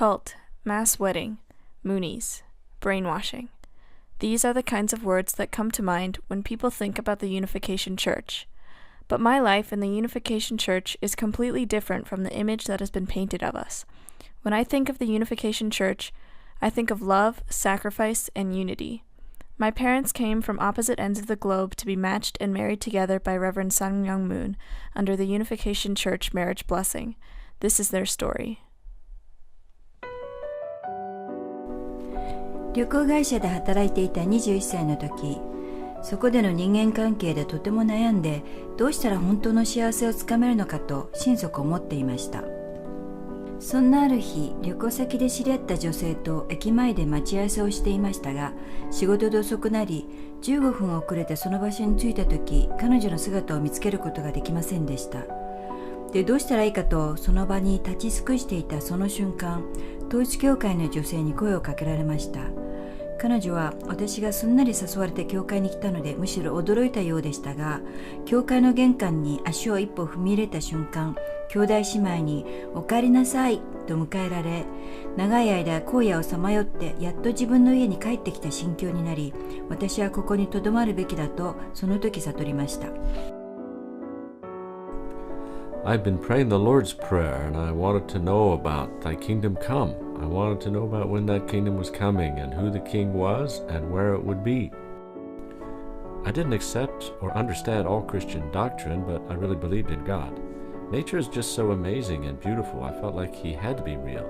cult, mass wedding, moonies, brainwashing. These are the kinds of words that come to mind when people think about the Unification Church. But my life in the Unification Church is completely different from the image that has been painted of us. When I think of the Unification Church, I think of love, sacrifice, and unity. My parents came from opposite ends of the globe to be matched and married together by Reverend Sun Myung Moon under the Unification Church Marriage Blessing. This is their story. 旅行会社で働いていた21歳の時、そこでの人間関係でとても悩んで、どうしたら本当の幸せをつかめるのかと心底思っていました。そんなある日、旅行先で知り合った女性と駅前で待ち合わせをしていましたが、仕事で遅くなり、15分遅れてその場所に着いた時、彼女の姿を見つけることができませんでした。で、どうしたらいいかとその場に立ち尽くしていたその瞬間、統一教会の女性に声をかけられました。彼女は私がすんなり誘われて教会に来たのでむしろ驚いたようでしたが、教会の玄関に足を一歩踏み入れた瞬間、兄弟姉妹にお帰りなさいと迎えられ、長い間荒野をさまよってやっと自分の家に帰ってきた心境になり、私はここにとどまるべきだとその時悟りました。I've been praying the Lord's Prayer, and I wanted to know about Thy kingdom come. I wanted to know about when that kingdom was coming and who the king was and where it would be. I didn't accept or understand all Christian doctrine, but I really believed in God. Nature is just so amazing and beautiful. I felt like He had to be real.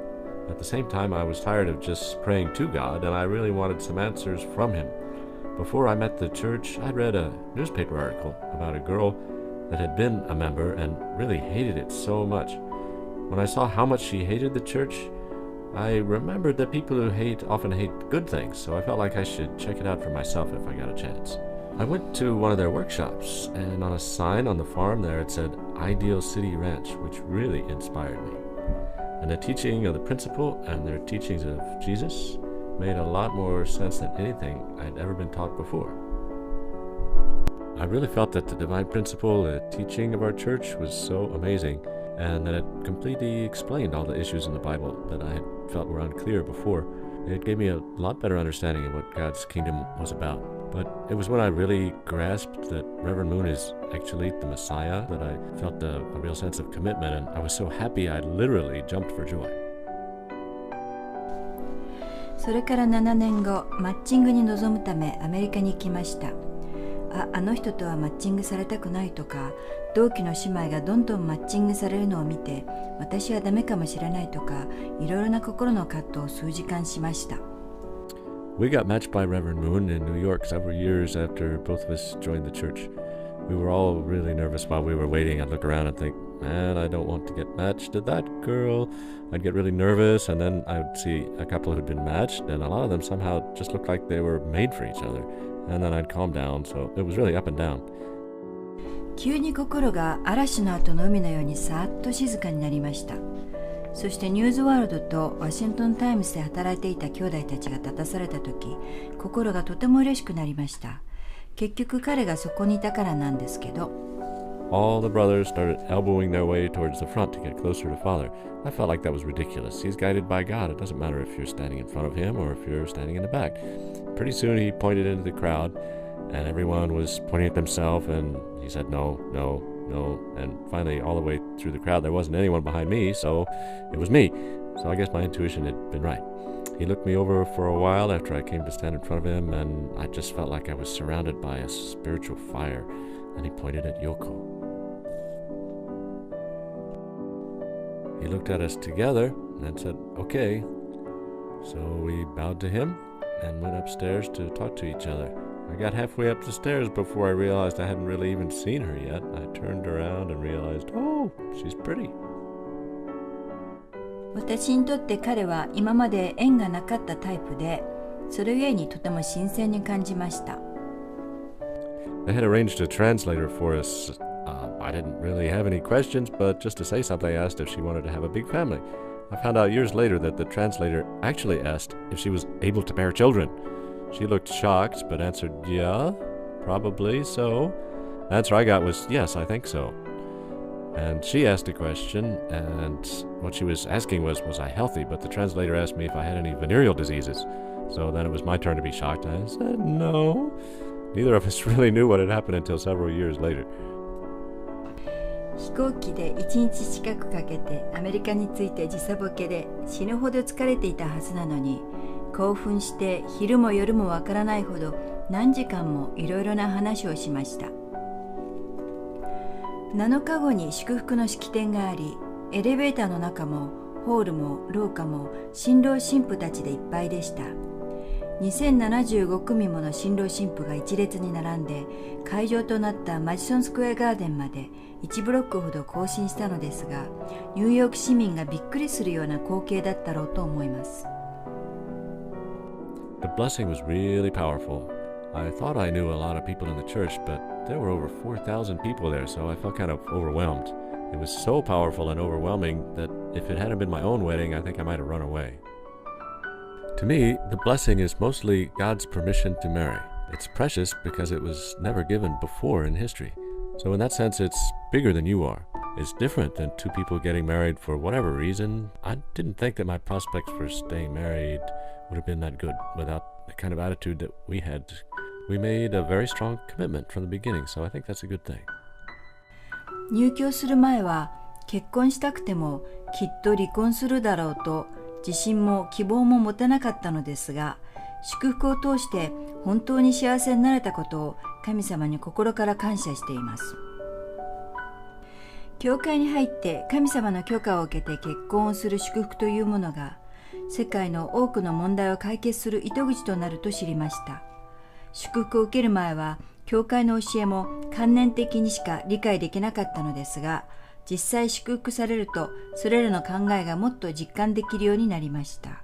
At the same time, I was tired of just praying to God, and I really wanted some answers from Him. Before I met the church, I'd read a newspaper article about a girl that had been a member and really hated it so much. When I saw how much she hated the church, I remembered that people who hate often hate good things, so I felt like I should check it out for myself if I got a chance. I went to one of their workshops, and on a sign on the farm there it said Ideal City Ranch, which really inspired me. And the teaching of the principle and their teachings of Jesus made a lot more sense than anything I'd ever been taught before. I really felt that the divine principle, the teaching of our church was so amazing, and that it completely explained all the issues in the Bible that I had felt were unclear before. It gave me a lot better understanding of what God's kingdom was about. But it was when I really grasped that Reverend Moon is actually the Messiah that I felt a real sense of commitment, and I was so happy I literally jumped for joy. それから7年後、マッチングに臨むためアメリカに行きました。あの人とはマッチングされたくないとか、同期の姉妹がどんどんマッチングされるのを見て、私はダメかもしれないとか、いろいろな心の葛藤を数時間しました。We got matched by Reverend Moon in New York several years after both of us joined the church. We were all really nervous while we were waiting. I'd look around and think, man, I don't want to get matched to that girl. I'd get really nervous, and then I would see a couple who'd been matched, and a lot of them somehow just looked like they were made for each other.And then I'd calm down, so it was really up and down. 急に心が嵐の後の海のようにさーっと静かになりました。そしてニューズワールドとワシントンタイムズで働いていた兄弟たちが立たされた時、心がとても嬉しくなりました。結局彼がそこにいたからなんですけど。All the brothers started elbowing their way towards the front to get closer to Father. I felt like that was ridiculous. He's guided by God. It doesn't matter if you're standing in front of him or if you're standing in the back. Pretty soon he pointed into the crowd, and everyone was pointing at themselves, and he said, no, no, no. And finally, all the way through the crowd, there wasn't anyone behind me, so it was me. So I guess my intuition had been right. He looked me over for a while after I came to stand in front of him, and I just felt like I was surrounded by a spiritual fire, and he pointed at Yoko. He looked at us together and said, okay. So we bowed to him and went upstairs to talk to each other. I got halfway up the stairs before I realized I hadn't really even seen her yet. I turned around and realized, oh, she's pretty. 私にとって彼は今まで縁がなかったタイプで、それゆえにとても新鮮に感じました。They had arranged a translator for us. I didn't really have any questions, but just to say something, I asked if she wanted to have a big family. I found out years later that the translator actually asked if she was able to bear children. She looked shocked, but answered, yeah, probably so. The answer I got was, yes, I think so. And she asked a question, and what she was asking was I healthy? But the translator asked me if I had any venereal diseases. So then it was my turn to be shocked. I said, no. Neither of us really knew what had happened until several years later. 飛行機で1日近くかけてアメリカに着いて時差ボケで死ぬほど疲れていたはずなのに、興奮して昼も夜もわからないほど何時間もいろいろな話をしました。7日後に祝福の式典があり、エレベーターの中もホールも廊下も新郎新婦たちでいっぱいでした。2075組もの新郎新婦が一列に並んで、会場となったマジソンスクエアガーデンまで1ブロックほど行進したのですが、ニューヨーク市民がびっくりするような光景だったろうと思います。The blessing was really powerful. I thought I knew a lot of people in the church, but there were over 4,000 people there, so I felt kind of overwhelmed. It was so powerful and overwhelming that if it hadn't been my own wedding, I think I might have run away. To me, the blessing is mostly God's permission to marry. It's precious because it was never given before in history. So in that sense, it's bigger than you are. It's different than two people getting married for whatever reason. I didn't think that my prospects for staying married would have been that good without the kind of attitude that we had. We made a very strong commitment from the beginning, so I think that's a good thing. 入居する前は結婚したくてもきっと離婚するだろうと自信も希望も持てなかったのですが、祝福を通して本当に幸せになれたことを神様に心から感謝しています。教会に入って神様の許可を受けて結婚をする祝福というものが世界の多くの問題を解決する糸口となると知りました。祝福を受ける前は教会の教えも観念的にしか理解できなかったのですが、実際祝福されるとそれらの考えがもっと実感できるようになりました。